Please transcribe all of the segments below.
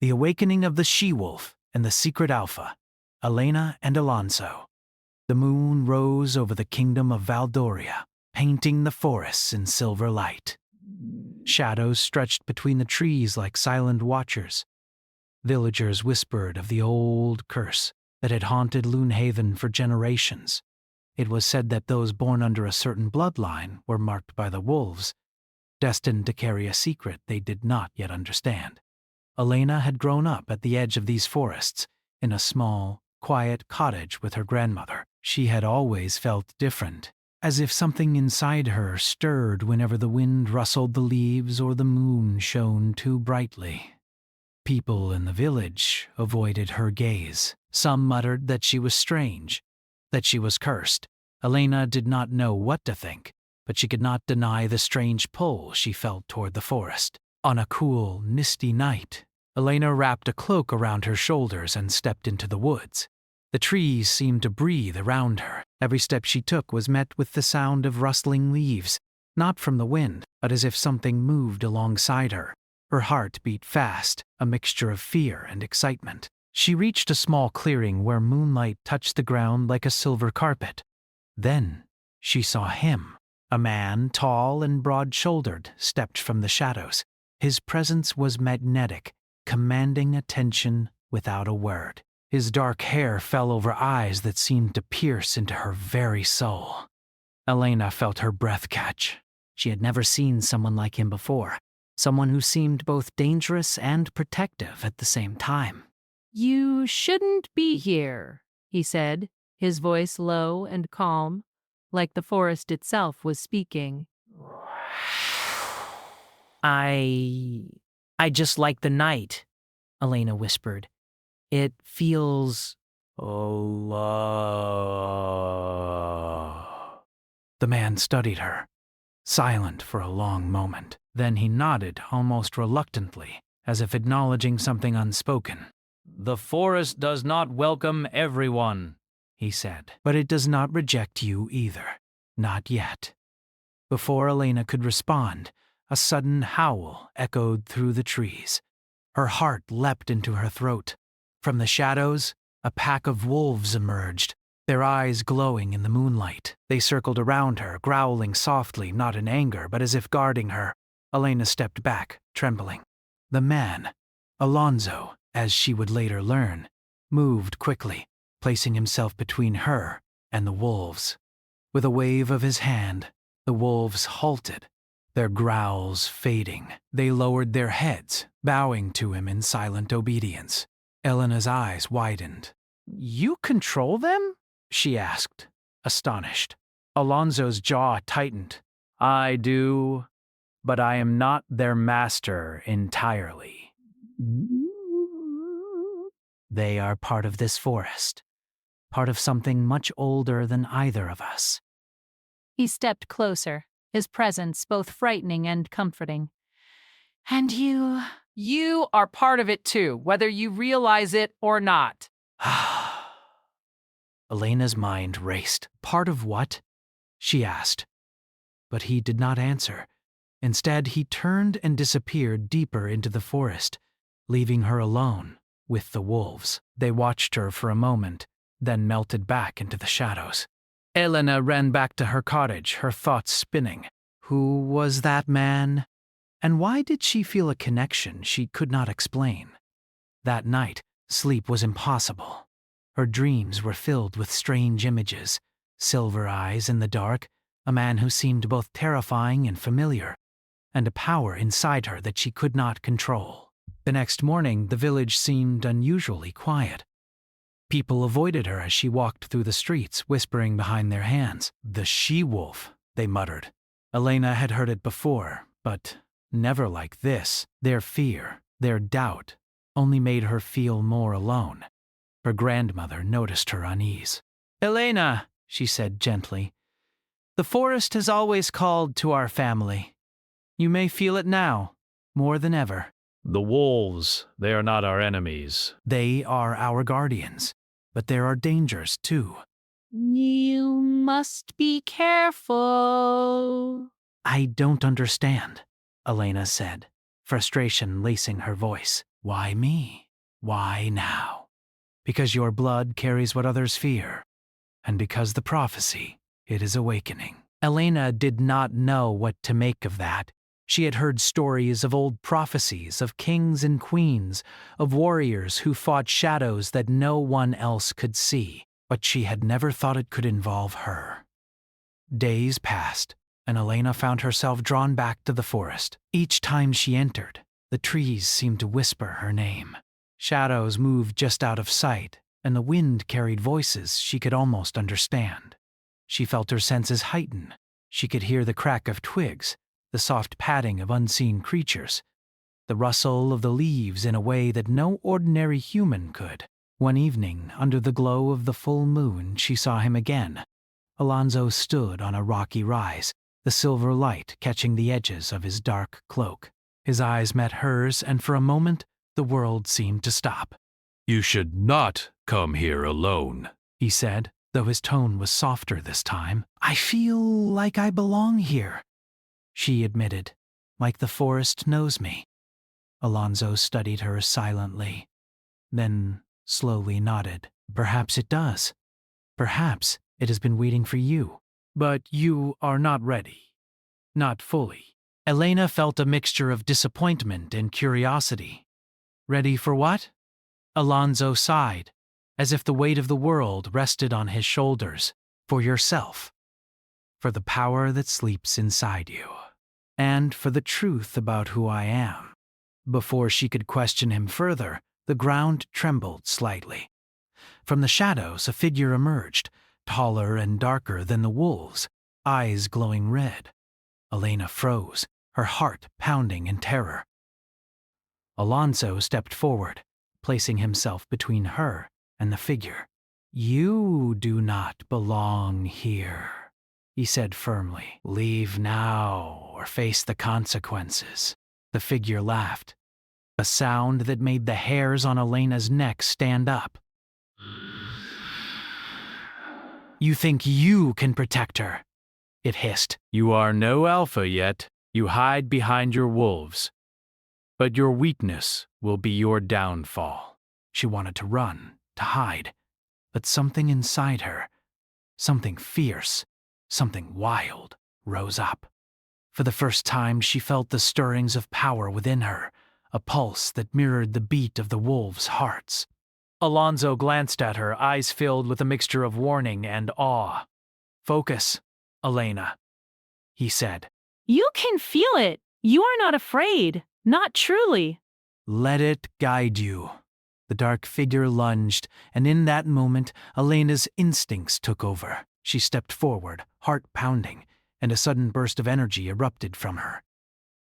The Awakening of the She-Wolf and the Secret Alpha, Elena and Alonso. The moon rose over the kingdom of Valdoria, painting the forests in silver light. Shadows stretched between the trees like silent watchers. Villagers whispered of the old curse that had haunted Loonhaven for generations. It was said that those born under a certain bloodline were marked by the wolves, destined to carry a secret they did not yet understand. Elena had grown up at the edge of these forests, in a small, quiet cottage with her grandmother. She had always felt different, as if something inside her stirred whenever the wind rustled the leaves or the moon shone too brightly. People in the village avoided her gaze. Some muttered that she was strange, that she was cursed. Elena did not know what to think, but she could not deny the strange pull she felt toward the forest. On a cool, misty night, Elena wrapped a cloak around her shoulders and stepped into the woods. The trees seemed to breathe around her. Every step she took was met with the sound of rustling leaves, not from the wind, but as if something moved alongside her. Her heart beat fast, a mixture of fear and excitement. She reached a small clearing where moonlight touched the ground like a silver carpet. Then she saw him. A man, tall and broad-shouldered, stepped from the shadows. His presence was magnetic, commanding attention without a word. His dark hair fell over eyes that seemed to pierce into her very soul. Elena felt her breath catch. She had never seen someone like him before, someone who seemed both dangerous and protective at the same time. "You shouldn't be here," he said, his voice low and calm, like the forest itself was speaking. I just like the night," Elena whispered. "It feels..." Allah. The man studied her, silent for a long moment. Then he nodded almost reluctantly, as if acknowledging something unspoken. "The forest does not welcome everyone," he said, "but it does not reject you either. Not yet." Before Elena could respond, a sudden howl echoed through the trees. Her heart leapt into her throat. From the shadows, a pack of wolves emerged, their eyes glowing in the moonlight. They circled around her, growling softly, not in anger, but as if guarding her. Elena stepped back, trembling. The man, Alonso, as she would later learn, moved quickly, placing himself between her and the wolves. With a wave of his hand, the wolves halted, their growls fading. They lowered their heads, bowing to him in silent obedience. Elena's eyes widened. "You control them?" she asked, astonished. Alonso's jaw tightened. "I do, but I am not their master entirely. They are part of this forest, part of something much older than either of us." He stepped closer, his presence both frightening and comforting. "And you are part of it too, whether you realize it or not." Elena's mind raced. Part of what? She asked. But he did not answer. Instead, he turned and disappeared deeper into the forest, leaving her alone with the wolves. They watched her for a moment, then melted back into the shadows. Elena ran back to her cottage, her thoughts spinning. Who was that man? And why did she feel a connection she could not explain? That night, sleep was impossible. Her dreams were filled with strange images, silver eyes in the dark, a man who seemed both terrifying and familiar, and a power inside her that she could not control. The next morning, the village seemed unusually quiet. People avoided her as she walked through the streets, whispering behind their hands. "The she-wolf," they muttered. Elena had heard it before, but never like this. Their fear, their doubt, only made her feel more alone. Her grandmother noticed her unease. "Elena," she said gently, "the forest has always called to our family. You may feel it now, more than ever." "The wolves, they are not our enemies." "They are our guardians, but there are dangers too." "You must be careful." "I don't understand," Elena said, frustration lacing her voice. Why me? Why now? Because your blood carries what others fear, and because the prophecy, it is awakening. Elena did not know what to make of that. She had heard stories of old prophecies, of kings and queens, of warriors who fought shadows that no one else could see, but she had never thought it could involve her. Days passed, and Elena found herself drawn back to the forest. Each time she entered, the trees seemed to whisper her name. Shadows moved just out of sight, and the wind carried voices she could almost understand. She felt her senses heighten. She could hear the crack of twigs, the soft padding of unseen creatures, the rustle of the leaves in a way that no ordinary human could. One evening, under the glow of the full moon, she saw him again. Alonso stood on a rocky rise, the silver light catching the edges of his dark cloak. His eyes met hers, and for a moment, the world seemed to stop. You should not come here alone, he said, though his tone was softer this time. I feel like I belong here, she admitted, like the forest knows me. Alonso studied her silently, then slowly nodded. Perhaps it does. Perhaps it has been waiting for you. But you are not ready. Not fully. Elena felt a mixture of disappointment and curiosity. Ready for what? Alonso sighed, as if the weight of the world rested on his shoulders. For yourself. For the power that sleeps inside you. And for the truth about who I am. Before she could question him further, the ground trembled slightly. From the shadows, a figure emerged, taller and darker than the wolves, eyes glowing red. Elena froze, her heart pounding in terror. Alonso stepped forward, placing himself between her and the figure. You do not belong here, he said firmly. Leave now or face the consequences. The figure laughed, a sound that made the hairs on Elena's neck stand up. You think you can protect her? It hissed. You are no alpha yet. You hide behind your wolves. But your weakness will be your downfall. She wanted to run, to hide, but something inside her, something fierce, something wild, rose up. For the first time, she felt the stirrings of power within her, a pulse that mirrored the beat of the wolves' hearts. Alonso glanced at her, eyes filled with a mixture of warning and awe. Focus, Elena, he said. You can feel it. You are not afraid. Not truly. Let it guide you. The dark figure lunged, and in that moment, Elena's instincts took over. She stepped forward, heart pounding, and a sudden burst of energy erupted from her.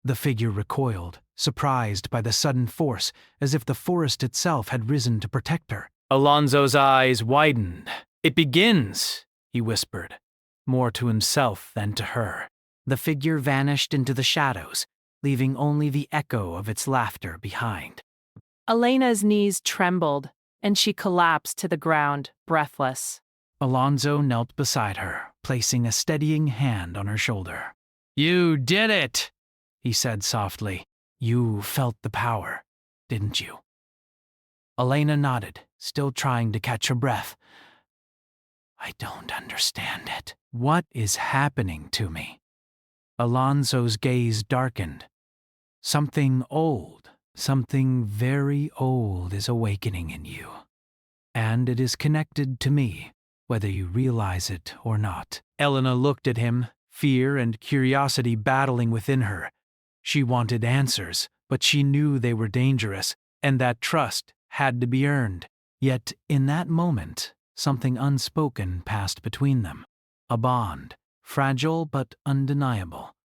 The figure recoiled, surprised by the sudden force, as if the forest itself had risen to protect her. Alonso's eyes widened. It begins, he whispered, more to himself than to her. The figure vanished into the shadows, leaving only the echo of its laughter behind. Elena's knees trembled, and she collapsed to the ground, breathless. Alonso knelt beside her, placing a steadying hand on her shoulder. You did it, he said softly. You felt the power, didn't you? Elena nodded, still trying to catch her breath. I don't understand it. What is happening to me? Alonso's gaze darkened. Something old, something very old is awakening in you. And it is connected to me, whether you realize it or not. Elena looked at him, fear and curiosity battling within her. She wanted answers, but she knew they were dangerous, and that trust had to be earned. Yet, in that moment, something unspoken passed between them. A bond, fragile but undeniable.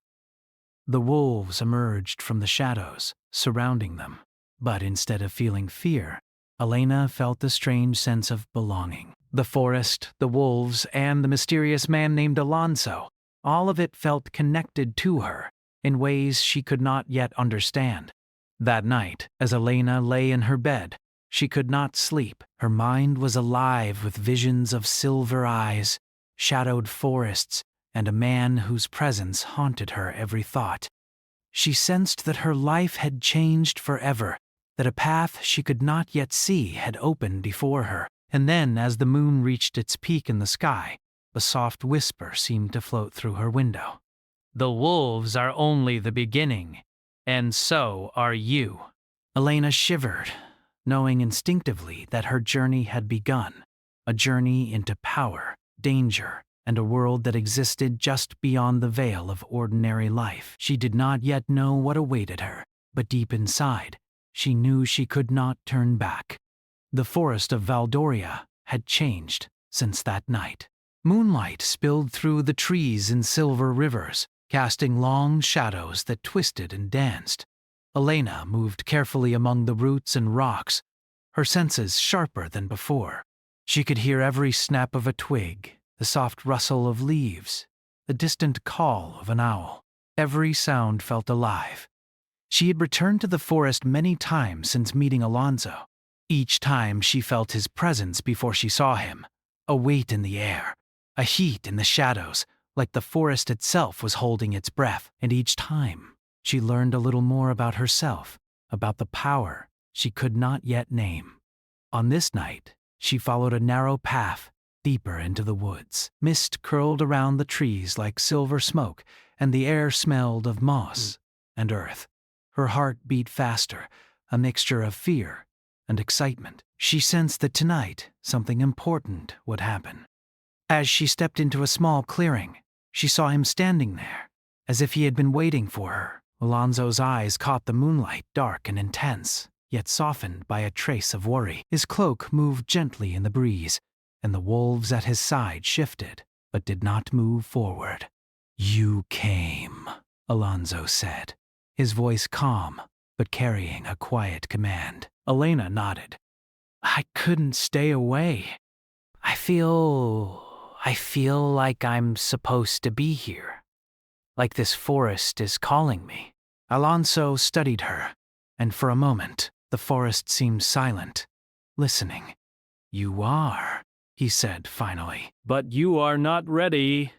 The wolves emerged from the shadows, surrounding them. But instead of feeling fear, Elena felt a strange sense of belonging. The forest, the wolves, and the mysterious man named Alonso, all of it felt connected to her in ways she could not yet understand. That night, as Elena lay in her bed, she could not sleep. Her mind was alive with visions of silver eyes, shadowed forests, and a man whose presence haunted her every thought. She sensed that her life had changed forever, that a path she could not yet see had opened before her. And then, as the moon reached its peak in the sky, a soft whisper seemed to float through her window. The wolves are only the beginning, and so are you. Elena shivered, knowing instinctively that her journey had begun, a journey into power, danger, and a world that existed just beyond the veil of ordinary life. She did not yet know what awaited her, but deep inside, she knew she could not turn back. The forest of Valdoria had changed since that night. Moonlight spilled through the trees in silver rivers, casting long shadows that twisted and danced. Elena moved carefully among the roots and rocks, her senses sharper than before. She could hear every snap of a twig, the soft rustle of leaves, the distant call of an owl. Every sound felt alive. She had returned to the forest many times since meeting Alonso. Each time she felt his presence before she saw him, a weight in the air, a heat in the shadows, like the forest itself was holding its breath. And each time, she learned a little more about herself, about the power she could not yet name. On this night, she followed a narrow path deeper into the woods. Mist curled around the trees like silver smoke, and the air smelled of moss and earth. Her heart beat faster, a mixture of fear and excitement. She sensed that tonight something important would happen. As she stepped into a small clearing, she saw him standing there, as if he had been waiting for her. Alonso's eyes caught the moonlight, dark and intense, yet softened by a trace of worry. His cloak moved gently in the breeze, and the wolves at his side shifted, but did not move forward. "You came," Alonso said, his voice calm, but carrying a quiet command. Elena nodded. "I couldn't stay away. I feel like I'm supposed to be here. Like this forest is calling me." Alonso studied her, and for a moment, the forest seemed silent, listening. "You are," he said finally. But you are not ready.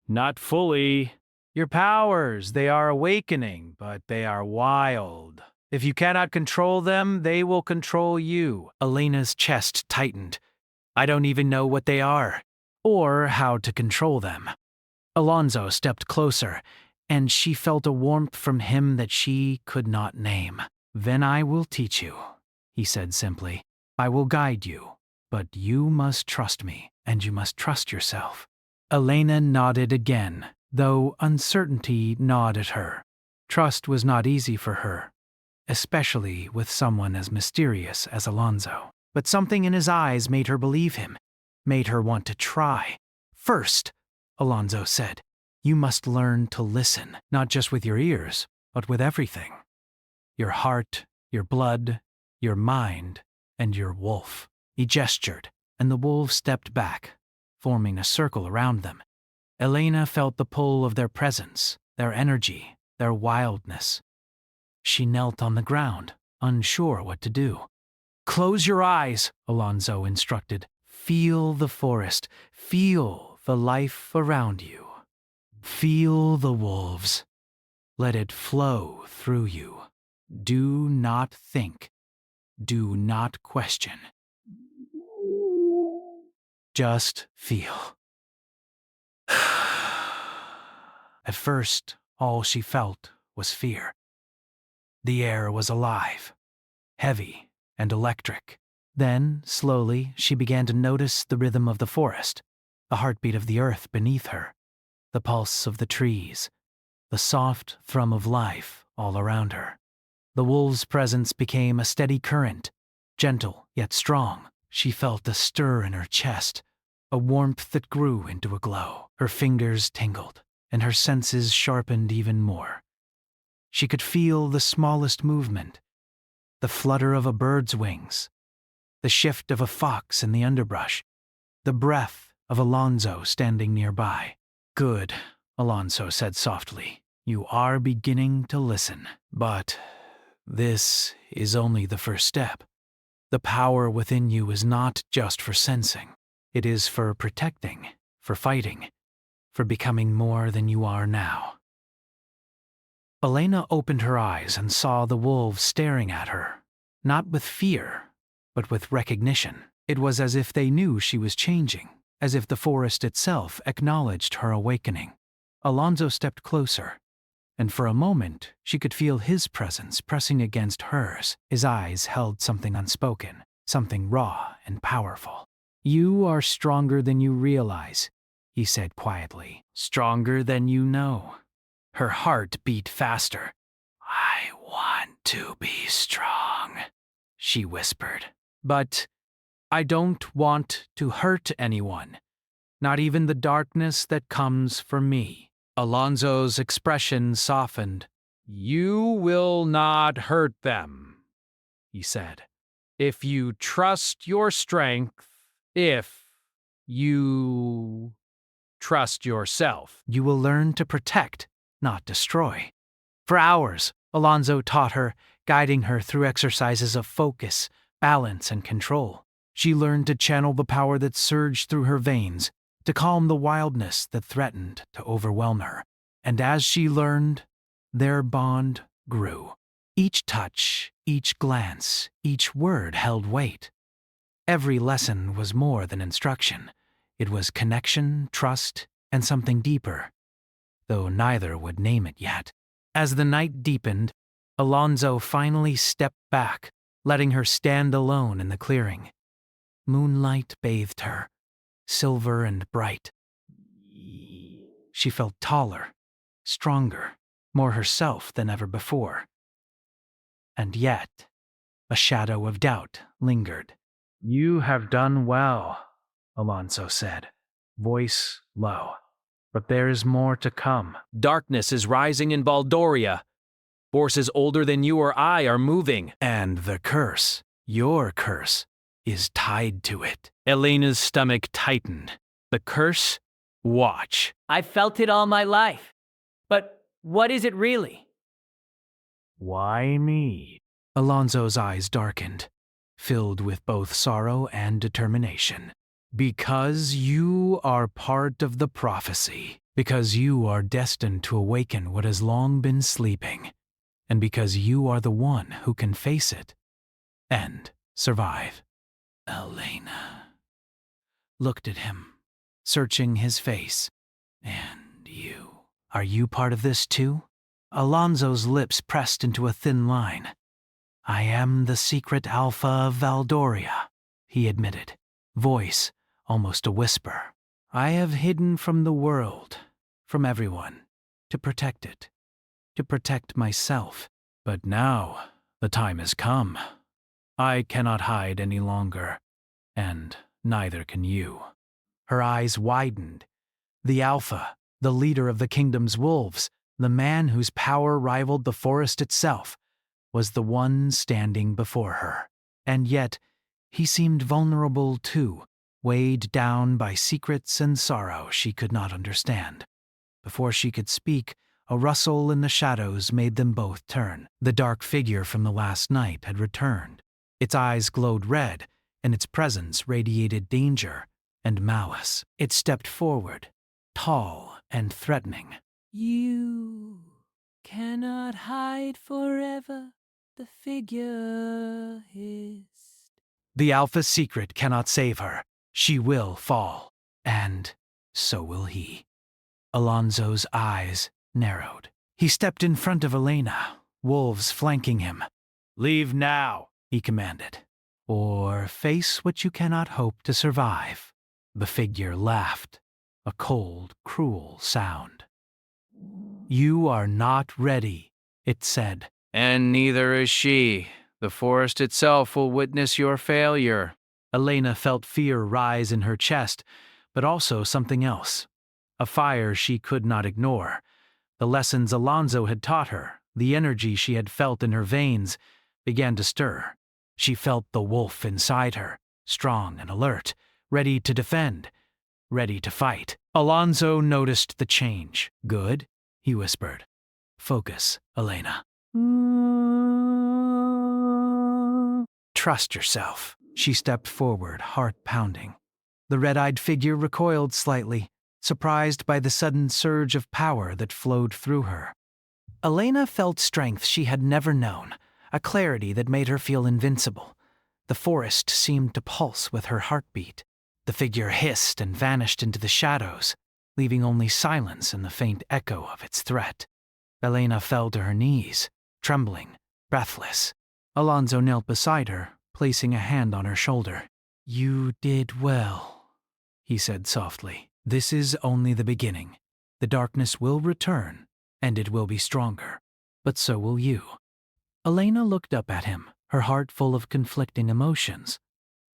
Not fully. "Your powers, they are awakening, but they are wild. If you cannot control them, they will control you." Elena's chest tightened. "I don't even know what they are, or how to control them." Alonso stepped closer, and she felt a warmth from him that she could not name. "Then I will teach you," he said simply. "I will guide you, but you must trust me, and you must trust yourself." Elena nodded again, though uncertainty gnawed at her. Trust was not easy for her, especially with someone as mysterious as Alonso. But something in his eyes made her believe him, made her want to try. "First," Alonso said, "you must learn to listen, not just with your ears, but with everything. Your heart, your blood, your mind, and your wolf." He gestured, and the wolves stepped back, forming a circle around them. Elena felt the pull of their presence, their energy, their wildness. She knelt on the ground, unsure what to do. "Close your eyes," Alonso instructed. "Feel the forest. Feel the life around you. Feel the wolves. Let it flow through you. Do not think. Do not question. Just feel." At first, all she felt was fear. The air was alive, heavy and electric. Then, slowly, she began to notice the rhythm of the forest, the heartbeat of the earth beneath her, the pulse of the trees, the soft thrum of life all around her. The wolves' presence became a steady current, gentle yet strong. She felt a stir in her chest, a warmth that grew into a glow. Her fingers tingled, and her senses sharpened even more. She could feel the smallest movement, the flutter of a bird's wings, the shift of a fox in the underbrush, the breath of Alonso standing nearby. "Good," Alonso said softly. "You are beginning to listen. But this is only the first step. The power within you is not just for sensing. It is for protecting, for fighting, for becoming more than you are now." Elena opened her eyes and saw the wolves staring at her, not with fear, but with recognition. It was as if they knew she was changing, as if the forest itself acknowledged her awakening. Alonso stepped closer, and for a moment she could feel his presence pressing against hers. His eyes held something unspoken, something raw and powerful. "You are stronger than you realize," he said quietly. "Stronger than you know." Her heart beat faster. "I want to be strong," she whispered. "But I don't want to hurt anyone, not even the darkness that comes for me." Alonso's expression softened. "You will not hurt them," he said. "If you trust your strength, if you trust yourself, you will learn to protect, not destroy." For hours, Alonso taught her, guiding her through exercises of focus, balance, and control. She learned to channel the power that surged through her veins, to calm the wildness that threatened to overwhelm her. And as she learned, their bond grew. Each touch, each glance, each word held weight. Every lesson was more than instruction. It was connection, trust, and something deeper, though neither would name it yet. As the night deepened, Alonso finally stepped back, letting her stand alone in the clearing. Moonlight bathed her, silver and bright. She felt taller, stronger, more herself than ever before. And yet, a shadow of doubt lingered. "You have done well," Alonso said, voice low. "But there is more to come." Darkness is rising in Baldoria. Forces older than you or I are moving. "And the curse, your curse, is tied to it." Elena's stomach tightened. "The curse? Watch." I've felt it all my life. But what is it really? "Why me?" Alonso's eyes darkened, filled with both sorrow and determination. "Because you are part of the prophecy. Because you are destined to awaken what has long been sleeping. And because you are the one who can face it and survive." Elena looked at him, searching his face. "And you? Are you part of this too?" Alonso's lips pressed into a thin line. "I am the secret Alpha of Valdoria," he admitted, voice almost a whisper. "I have hidden from the world, from everyone, to protect it, to protect myself. But now the time has come. I cannot hide any longer, and neither can you." Her eyes widened. The Alpha, the leader of the kingdom's wolves, the man whose power rivaled the forest itself, was the one standing before her. And yet, he seemed vulnerable too, weighed down by secrets and sorrow she could not understand. Before she could speak, a rustle in the shadows made them both turn. The dark figure from the last night had returned. Its eyes glowed red, and its presence radiated danger and malice. It stepped forward, tall and threatening. You cannot hide forever, the figure hissed. The Alpha's secret cannot save her. She will fall, and so will he. Alonso's eyes narrowed. He stepped in front of Elena, wolves flanking him. "Leave now," he commanded, "or face what you cannot hope to survive." The figure laughed, a cold, cruel sound. "You are not ready," it said. "And neither is she. The forest itself will witness your failure." Elena felt fear rise in her chest, but also something else. A fire she could not ignore. The lessons Alonso had taught her, the energy she had felt in her veins, began to stir. She felt the wolf inside her, strong and alert, ready to defend, ready to fight. Alonso noticed the change. "Good," he whispered. "Focus, Elena. Trust yourself." She stepped forward, heart pounding. The red-eyed figure recoiled slightly, surprised by the sudden surge of power that flowed through her. Elena felt strength she had never known, a clarity that made her feel invincible. The forest seemed to pulse with her heartbeat. The figure hissed and vanished into the shadows, leaving only silence and the faint echo of its threat. Elena fell to her knees, trembling, breathless. Alonso knelt beside her, placing a hand on her shoulder. "You did well," he said softly. "This is only the beginning. The darkness will return, and it will be stronger. But so will you." Elena looked up at him, her heart full of conflicting emotions.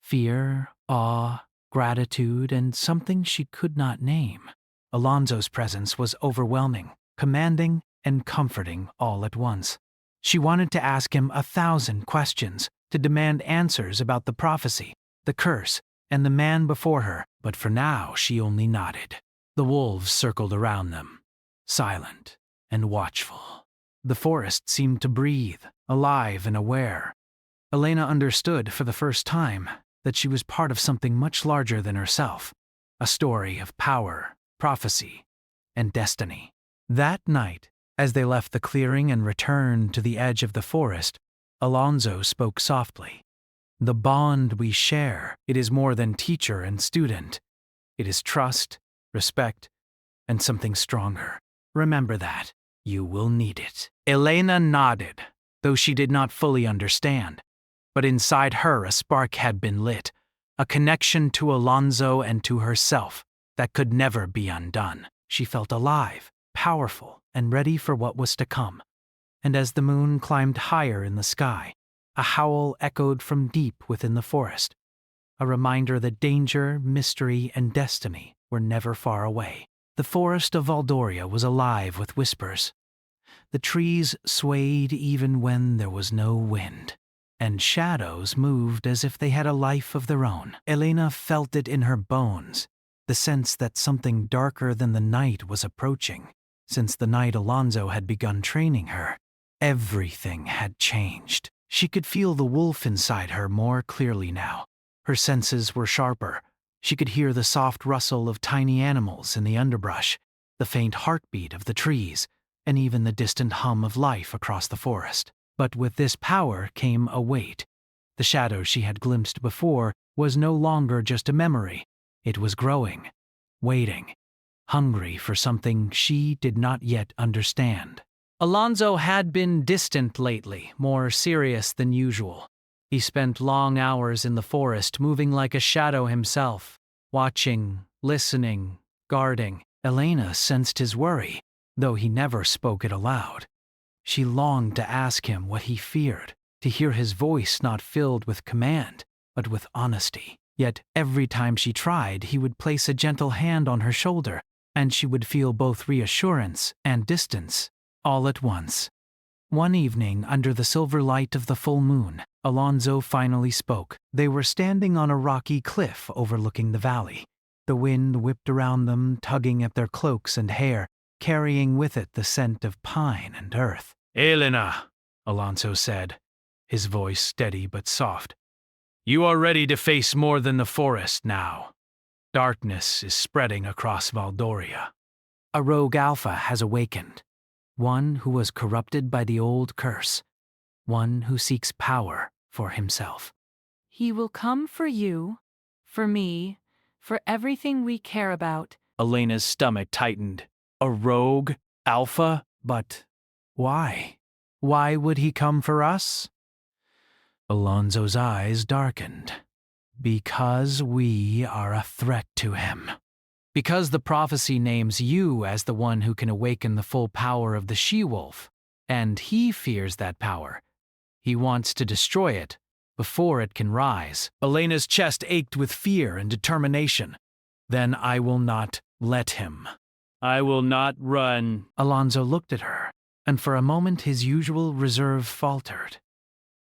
Fear, awe, gratitude, and something she could not name. Alonso's presence was overwhelming, commanding, and comforting all at once. She wanted to ask him 1,000 questions, to demand answers about the prophecy, the curse, and the man before her, but for now she only nodded. The wolves circled around them, silent and watchful. The forest seemed to breathe, alive and aware. Elena understood for the first time that she was part of something much larger than herself, a story of power, prophecy, and destiny. That night, as they left the clearing and returned to the edge of the forest, Alonso spoke softly. "The bond we share, it is more than teacher and student. It is trust, respect, and something stronger. Remember that. You will need it." Elena nodded, though she did not fully understand. But inside her a spark had been lit, a connection to Alonso and to herself that could never be undone. She felt alive, powerful, and ready for what was to come. And as the moon climbed higher in the sky, a howl echoed from deep within the forest, a reminder that danger, mystery, and destiny were never far away. The forest of Valdoria was alive with whispers. The trees swayed even when there was no wind, and shadows moved as if they had a life of their own. Elena felt it in her bones, the sense that something darker than the night was approaching. Since the night Alonso had begun training her, everything had changed. She could feel the wolf inside her more clearly now. Her senses were sharper. She could hear the soft rustle of tiny animals in the underbrush, the faint heartbeat of the trees, and even the distant hum of life across the forest. But with this power came a weight. The shadow she had glimpsed before was no longer just a memory. It was growing, waiting, hungry for something she did not yet understand. Alonso had been distant lately, more serious than usual. He spent long hours in the forest, moving like a shadow himself, watching, listening, guarding. Elena sensed his worry, though he never spoke it aloud. She longed to ask him what he feared, to hear his voice not filled with command, but with honesty. Yet every time she tried, he would place a gentle hand on her shoulder, and she would feel both reassurance and distance, all at once. One evening, under the silver light of the full moon, Alonso finally spoke. They were standing on a rocky cliff overlooking the valley. The wind whipped around them, tugging at their cloaks and hair, carrying with it the scent of pine and earth. "Elena," Alonso said, his voice steady but soft, "you are ready to face more than the forest now. Darkness is spreading across Valdoria. A rogue alpha has awakened, one who was corrupted by the old curse, one who seeks power for himself. He will come for you, for me, for everything we care about. Elena's stomach tightened. A rogue alpha? But why? Why would he come for us? Alonso's eyes darkened. Because we are a threat to him. Because the prophecy names you as the one who can awaken the full power of the she-wolf, and he fears that power. He wants to destroy it before it can rise. Elena's chest ached with fear and determination. Then I will not let him. I will not run. Alonso looked at her, and for a moment his usual reserve faltered.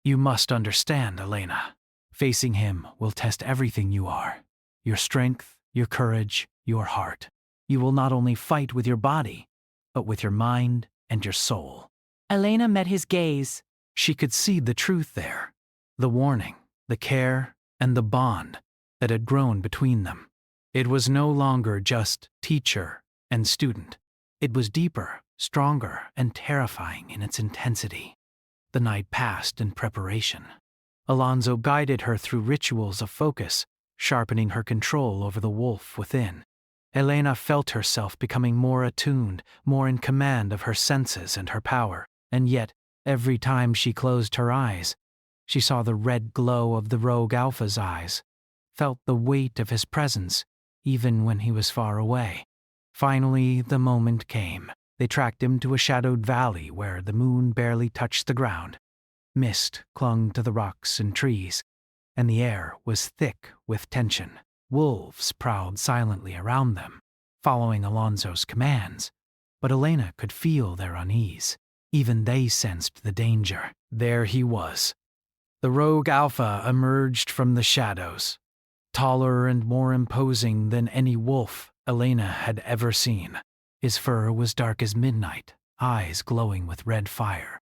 You must understand, Elena. Facing him will test everything you are. Your strength, your courage, your heart. You will not only fight with your body, but with your mind and your soul. Elena met his gaze. She could see the truth there, the warning, the care, and the bond that had grown between them. It was no longer just teacher and student. It was deeper, stronger, and terrifying in its intensity. The night passed in preparation. Alonso guided her through rituals of focus, sharpening her control over the wolf within. Elena felt herself becoming more attuned, more in command of her senses and her power, and yet, every time she closed her eyes, she saw the red glow of the rogue alpha's eyes, felt the weight of his presence, even when he was far away. Finally, the moment came. They tracked him to a shadowed valley where the moon barely touched the ground. Mist clung to the rocks and trees, and the air was thick with tension. Wolves prowled silently around them, following Alonso's commands, but Elena could feel their unease. Even they sensed the danger. There he was. The rogue alpha emerged from the shadows, taller and more imposing than any wolf Elena had ever seen. His fur was dark as midnight, eyes glowing with red fire.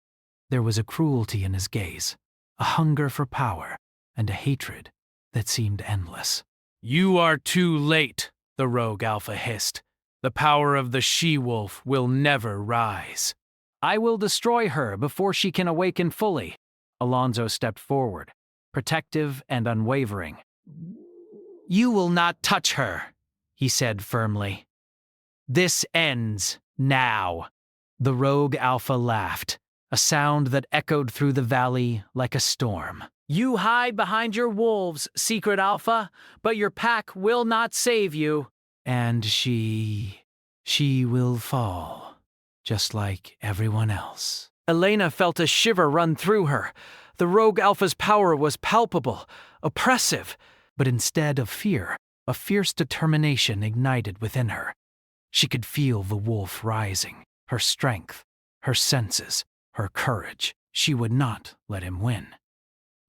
There was a cruelty in his gaze, a hunger for power, and a hatred that seemed endless. "You are too late," the rogue alpha hissed. "The power of the she-wolf will never rise." I will destroy her before she can awaken fully. Alonso stepped forward, protective and unwavering. "You will not touch her," he said firmly. "This ends now." The rogue alpha laughed, a sound that echoed through the valley like a storm. You hide behind your wolves, secret alpha, but your pack will not save you. And she will fall, just like everyone else. Elena felt a shiver run through her. The rogue alpha's power was palpable, oppressive, But instead of fear, a fierce determination ignited within her. She could feel the wolf rising, her strength, her senses, her courage. She would not let him win.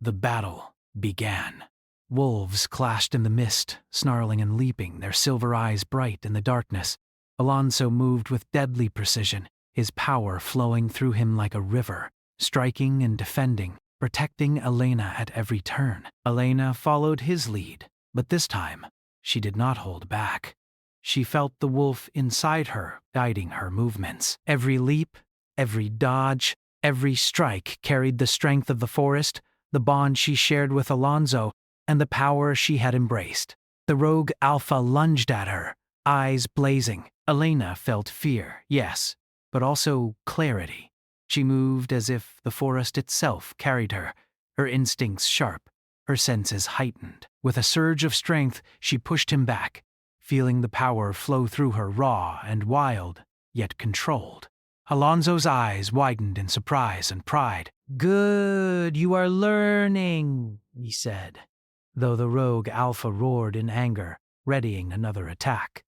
The battle began. Wolves clashed in the mist, snarling and leaping, their silver eyes bright in the darkness. Alonso moved with deadly precision, his power flowing through him like a river, striking and defending, protecting Elena at every turn. Elena followed his lead, but this time, she did not hold back. She felt the wolf inside her, guiding her movements. Every leap, every dodge, every strike carried the strength of the forest, the bond she shared with Alonso, and the power she had embraced. The rogue alpha lunged at her, eyes blazing. Elena felt fear, yes, but also clarity. She moved as if the forest itself carried her, her instincts sharp, her senses heightened. With a surge of strength, she pushed him back, feeling the power flow through her raw and wild, yet controlled. Alonso's eyes widened in surprise and pride. "Good, you are learning," he said, though the rogue alpha roared in anger, readying another attack.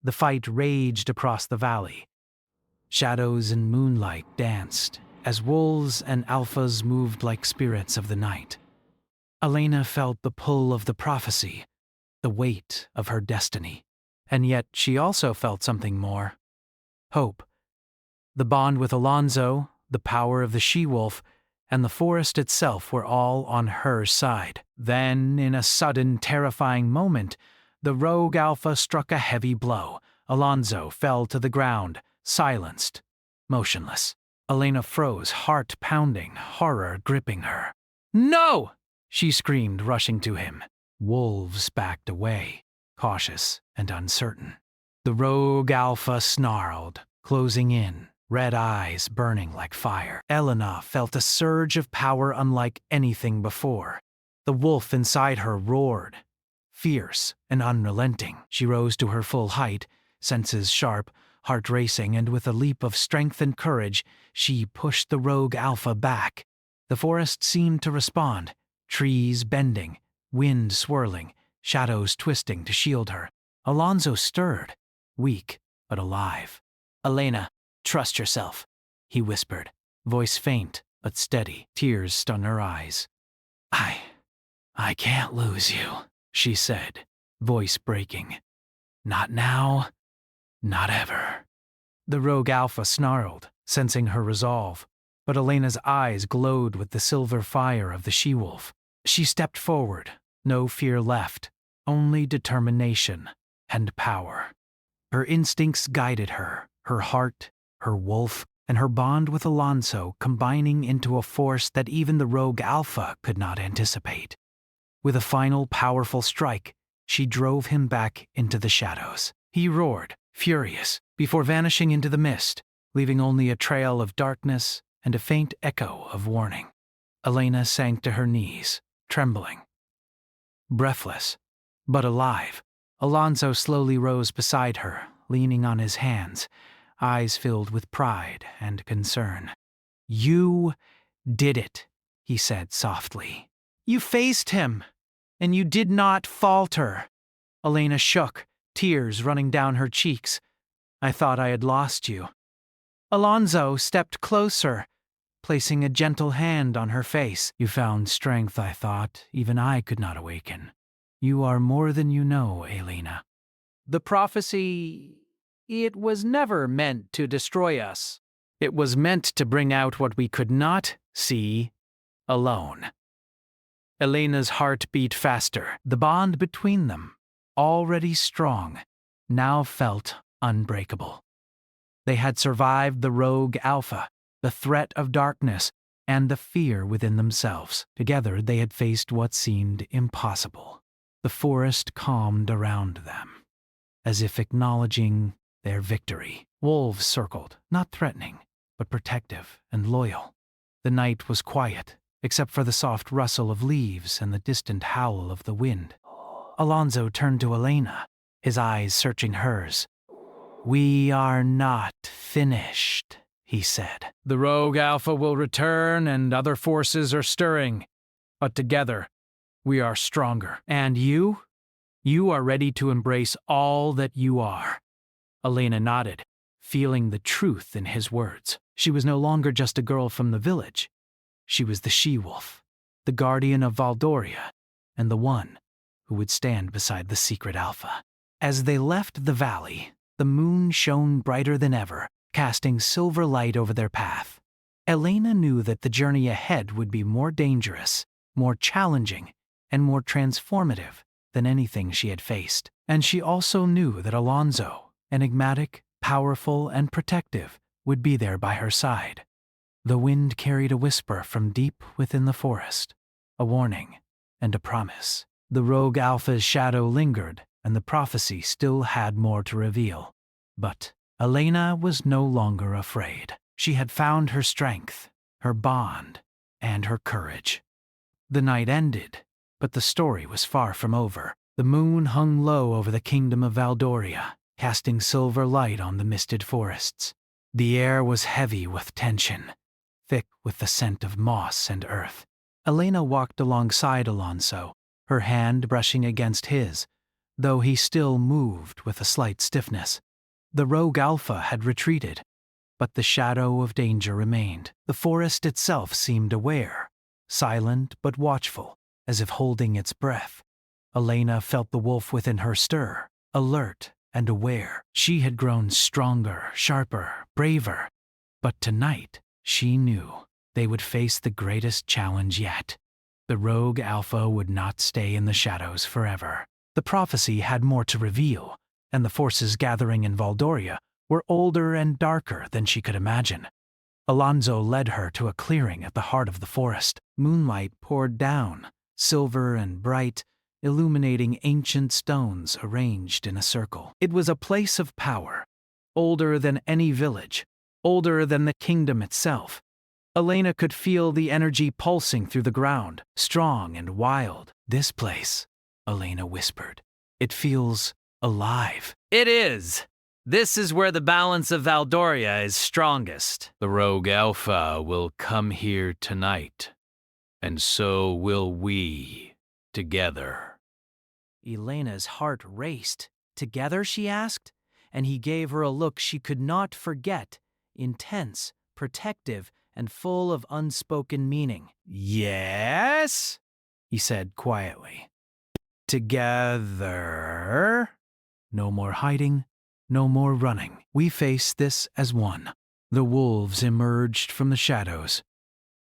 The fight raged across the valley. Shadows and moonlight danced as wolves and alphas moved like spirits of the night. Elena felt the pull of the prophecy, the weight of her destiny, and yet she also felt something more. Hope. The bond with Alonso, the power of the she-wolf, and the forest itself were all on her side. Then, in a sudden, terrifying moment, the rogue alpha struck a heavy blow. Alonso fell to the ground, silenced, motionless. Elena froze, heart pounding, horror gripping her. "No!" she screamed, rushing to him. Wolves backed away, cautious and uncertain. The rogue alpha snarled, closing in, red eyes burning like fire. Elena felt a surge of power unlike anything before. The wolf inside her roared, fierce and unrelenting. She rose to her full height, senses sharp, heart racing, and with a leap of strength and courage, she pushed the rogue alpha back. The forest seemed to respond, trees bending, wind swirling, shadows twisting to shield her. Alonso stirred, weak but alive. "Elena, trust yourself," he whispered, voice faint but steady. Tears stung her eyes. I can't lose you," she said, voice breaking. "Not now, not ever." The rogue alpha snarled, sensing her resolve, but Elena's eyes glowed with the silver fire of the she-wolf. She stepped forward, no fear left, only determination and power. Her instincts guided her, her heart, her wolf, and her bond with Alonso combining into a force that even the rogue Alpha could not anticipate. With a final powerful strike, she drove him back into the shadows. He roared, furious, before vanishing into the mist, leaving only a trail of darkness and a faint echo of warning. Elena sank to her knees, trembling. Breathless, but alive, Alonso slowly rose beside her, leaning on his hands, eyes filled with pride and concern. "You did it," he said softly. "You faced him, and you did not falter." Elena shook, tears running down her cheeks. "I thought I had lost you." Alonso stepped closer, placing a gentle hand on her face. "You found strength, I thought. Even I could not awaken. You are more than you know, Elena." The prophecy, it was never meant to destroy us. It was meant to bring out what we could not see alone. Elena's heart beat faster. The bond between them, already strong, now felt unbreakable. They had survived the rogue Alpha, the threat of darkness, and the fear within themselves. Together they had faced what seemed impossible. The forest calmed around them, as if acknowledging their victory. Wolves circled, not threatening, but protective and loyal. The night was quiet, except for the soft rustle of leaves and the distant howl of the wind. Alonso turned to Elena, his eyes searching hers. "We are not finished," he said. The rogue Alpha will return and other forces are stirring. But together, we are stronger. "And you? You are ready to embrace all that you are." Elena nodded, feeling the truth in his words. She was no longer just a girl from the village. She was the she-wolf, the guardian of Valdoria, and the one who would stand beside the secret Alpha. As they left the valley, the moon shone brighter than ever, casting silver light over their path. Elena knew that the journey ahead would be more dangerous, more challenging, and more transformative than anything she had faced. And she also knew that Alonso, enigmatic, powerful, and protective, would be there by her side. The wind carried a whisper from deep within the forest, a warning and a promise. The rogue Alpha's shadow lingered, and the prophecy still had more to reveal. But Elena was no longer afraid. She had found her strength, her bond, and her courage. The night ended, but the story was far from over. The moon hung low over the kingdom of Valdoria, casting silver light on the misted forests. The air was heavy with tension, thick with the scent of moss and earth. Elena walked alongside Alonso, her hand brushing against his, though he still moved with a slight stiffness. The rogue Alpha had retreated, but the shadow of danger remained. The forest itself seemed aware, silent but watchful, as if holding its breath. Elena felt the wolf within her stir, alert and aware. She had grown stronger, sharper, braver. But tonight, she knew they would face the greatest challenge yet. The rogue Alpha would not stay in the shadows forever. The prophecy had more to reveal, and the forces gathering in Valdoria were older and darker than she could imagine. Alonso led her to a clearing at the heart of the forest. Moonlight poured down, silver and bright, illuminating ancient stones arranged in a circle. It was a place of power, older than any village, older than the kingdom itself. Elena could feel the energy pulsing through the ground, strong and wild. "This place," Elena whispered. "It feels alive." It is. This is where the balance of Valdoria is strongest. The rogue Alpha will come here tonight, and so will we, together. Elena's heart raced. "Together?" she asked, and he gave her a look she could not forget, intense, protective, and full of unspoken meaning. "Yes?" he said quietly. "Together? No more hiding, no more running. We face this as one." The wolves emerged from the shadows,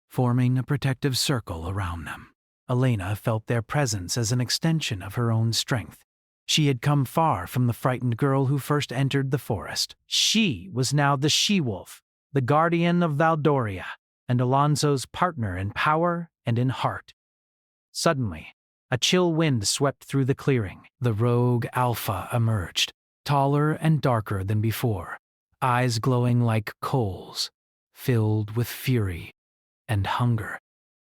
forming a protective circle around them. Elena felt their presence as an extension of her own strength. She had come far from the frightened girl who first entered the forest. She was now the she-wolf, the guardian of Valdoria, and Alonso's partner in power and in heart. Suddenly, a chill wind swept through the clearing. The rogue Alpha emerged, taller and darker than before, eyes glowing like coals, filled with fury and hunger.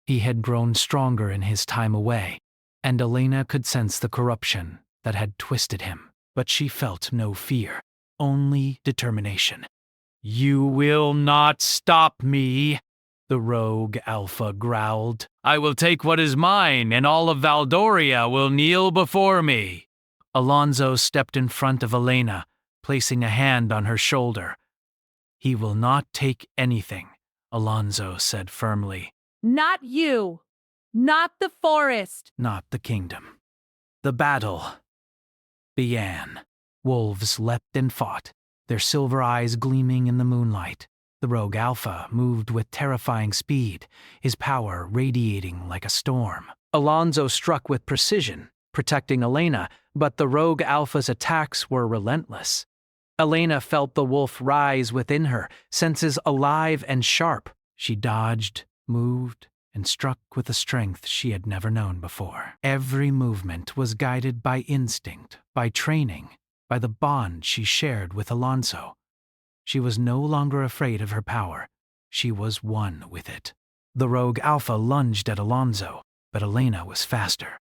He had grown stronger in his time away, and Elena could sense the corruption that had twisted him. But she felt no fear, only determination. "You will not stop me," the rogue Alpha growled. "I will take what is mine, and all of Valdoria will kneel before me." Alonso stepped in front of Elena, placing a hand on her shoulder. "He will not take anything," Alonso said firmly. Not you. Not the forest. "Not the kingdom." The battle began. Wolves leapt and fought, their silver eyes gleaming in the moonlight. The rogue Alpha moved with terrifying speed, his power radiating like a storm. Alonso struck with precision, protecting Elena, but the rogue Alpha's attacks were relentless. Elena felt the wolf rise within her, senses alive and sharp. She dodged, moved, and struck with a strength she had never known before. Every movement was guided by instinct, by training, by the bond she shared with Alonso. She was no longer afraid of her power. She was one with it. The rogue Alpha lunged at Alonso, but Elena was faster.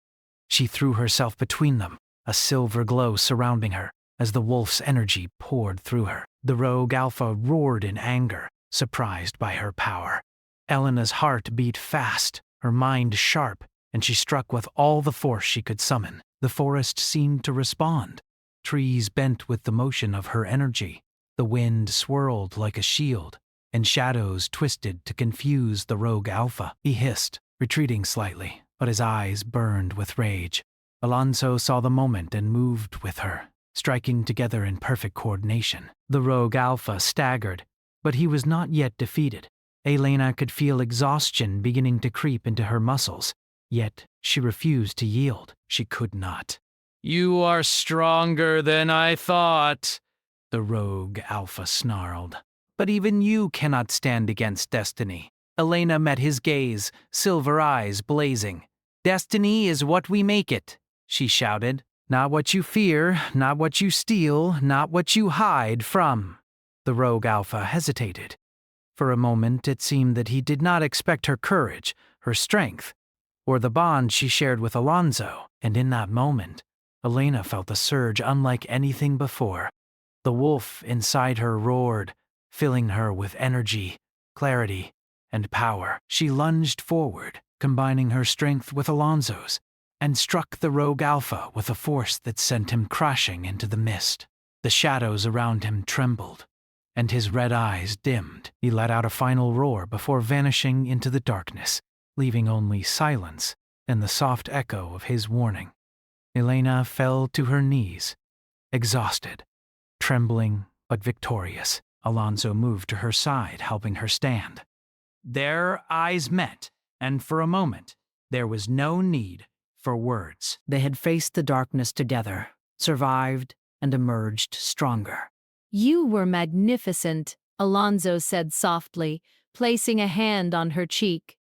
She threw herself between them, a silver glow surrounding her, as the wolf's energy poured through her. The rogue Alpha roared in anger, surprised by her power. Elena's heart beat fast, her mind sharp, and she struck with all the force she could summon. The forest seemed to respond. Trees bent with the motion of her energy. The wind swirled like a shield, and shadows twisted to confuse the rogue Alpha. He hissed, retreating slightly, but his eyes burned with rage. Alonso saw the moment and moved with her, striking together in perfect coordination. The rogue Alpha staggered, but he was not yet defeated. Elena could feel exhaustion beginning to creep into her muscles, yet she refused to yield. She could not. "You are stronger than I thought," the rogue Alpha snarled. "But even you cannot stand against destiny." Elena met his gaze, silver eyes blazing. "Destiny is what we make it," she shouted. "Not what you fear, not what you steal, not what you hide from." The rogue Alpha hesitated. For a moment it seemed that he did not expect her courage, her strength, or the bond she shared with Alonso, and in that moment, Elena felt a surge unlike anything before. The wolf inside her roared, filling her with energy, clarity, and power. She lunged forward, combining her strength with Alonso's, and struck the rogue Alpha with a force that sent him crashing into the mist. The shadows around him trembled, and his red eyes dimmed. He let out a final roar before vanishing into the darkness, leaving only silence and the soft echo of his warning. Elena fell to her knees, exhausted, trembling but victorious. Alonso moved to her side, helping her stand. Their eyes met, and for a moment, there was no need for words. They had faced the darkness together, survived, and emerged stronger. You were magnificent, Alonso said softly, placing a hand on her cheek.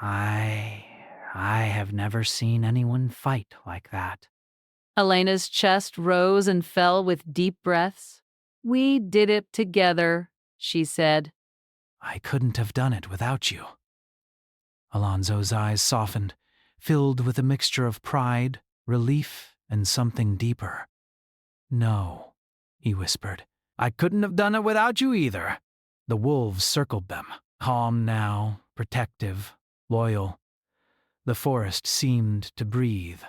I have never seen anyone fight like that. Elena's chest rose and fell with deep breaths. We did it together, she said. I couldn't have done it without you. Alonso's eyes softened, filled with a mixture of pride, relief, and something deeper. No, he whispered. I couldn't have done it without you either. The wolves circled them, calm now, protective, loyal. The forest seemed to breathe,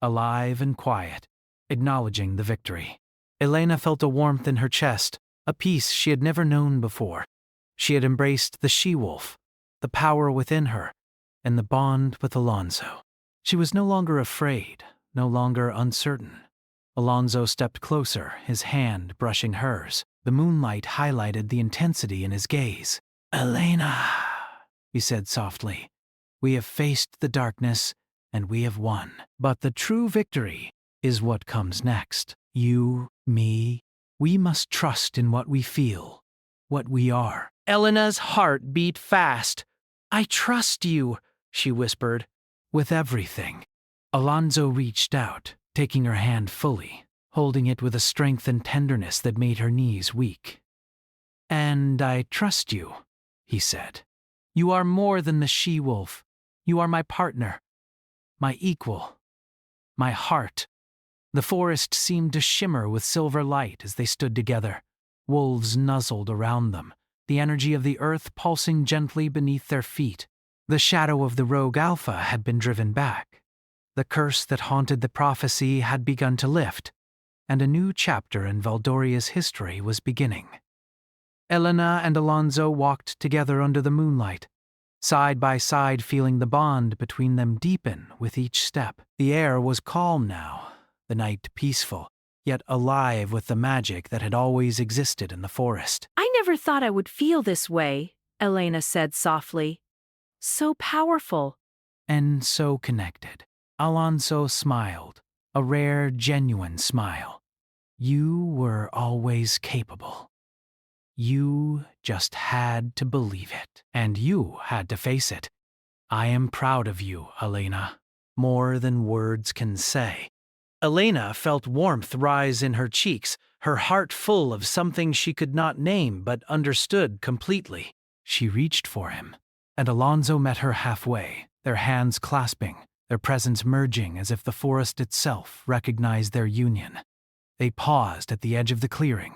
alive and quiet, acknowledging the victory. Elena felt a warmth in her chest, a peace she had never known before. She had embraced the she-wolf, the power within her, and the bond with Alonso. She was no longer afraid, no longer uncertain. Alonso stepped closer, his hand brushing hers. The moonlight highlighted the intensity in his gaze. Elena, he said softly, we have faced the darkness, and we have won. But the true victory is what comes next. You, me, we must trust in what we feel, what we are. Elena's heart beat fast. "I trust you," she whispered. With everything. Alonso reached out, taking her hand fully, holding it with a strength and tenderness that made her knees weak. "And I trust you," he said. "You are more than the she-wolf. You are my partner, my equal, my heart." The forest seemed to shimmer with silver light as they stood together. Wolves nuzzled around them, the energy of the earth pulsing gently beneath their feet. The shadow of the rogue alpha had been driven back. The curse that haunted the prophecy had begun to lift, and a new chapter in Valdoria's history was beginning. Elena and Alonso walked together under the moonlight, side by side, feeling the bond between them deepen with each step. The air was calm now, the night peaceful, yet alive with the magic that had always existed in the forest. "I never thought I would feel this way," Elena said softly. "So powerful." And so connected. Alonso smiled, a rare, genuine smile. "You were always capable. You just had to believe it, and you had to face it. I am proud of you, Elena, more than words can say." Elena felt warmth rise in her cheeks, her heart full of something she could not name but understood completely. She reached for him, and Alonso met her halfway, their hands clasping, their presence merging as if the forest itself recognized their union. They paused at the edge of the clearing,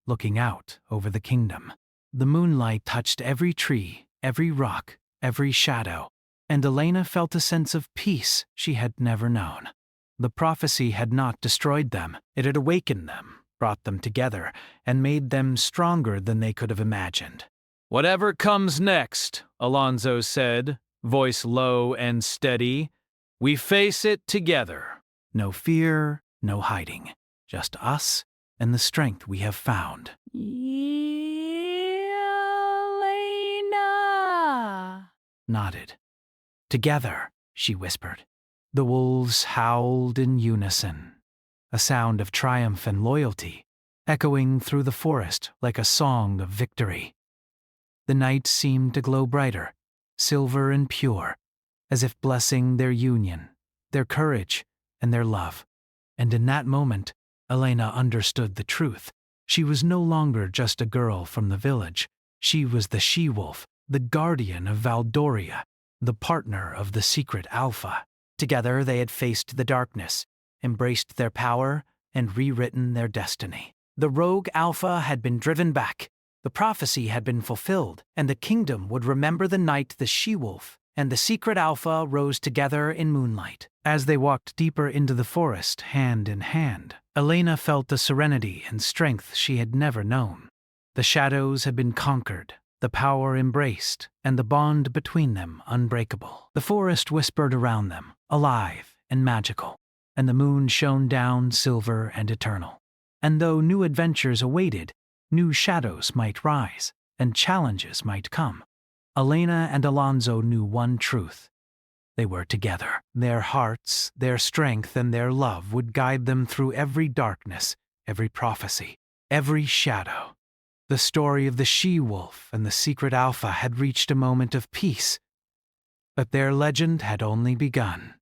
looking out over the kingdom. The moonlight touched every tree, every rock, every shadow, and Elena felt a sense of peace she had never known. The prophecy had not destroyed them. It had awakened them, brought them together, and made them stronger than they could have imagined. "Whatever comes next," Alonso said, voice low and steady, "we face it together." No fear, no hiding, just us and the strength we have found. Elena Nodded. "Together," she whispered. The wolves howled in unison, a sound of triumph and loyalty, echoing through the forest like a song of victory. The night seemed to glow brighter, silver and pure, as if blessing their union, their courage, and their love. And in that moment, Elena understood the truth. She was no longer just a girl from the village. She was the she-wolf, the guardian of Valdoria, the partner of the secret alpha. Together they had faced the darkness, embraced their power, and rewritten their destiny. The rogue alpha had been driven back, the prophecy had been fulfilled, and the kingdom would remember the night the she-wolf and the secret alpha rose together in moonlight. As they walked deeper into the forest, hand in hand, Elena felt a serenity and strength she had never known. The shadows had been conquered, the power embraced, and the bond between them unbreakable. The forest whispered around them, alive and magical, and the moon shone down silver and eternal. And though new adventures awaited, new shadows might rise, and challenges might come, Elena and Alonso knew one truth. They were together. Their hearts, their strength, and their love would guide them through every darkness, every prophecy, every shadow. The story of the she-wolf and the secret alpha had reached a moment of peace, but their legend had only begun.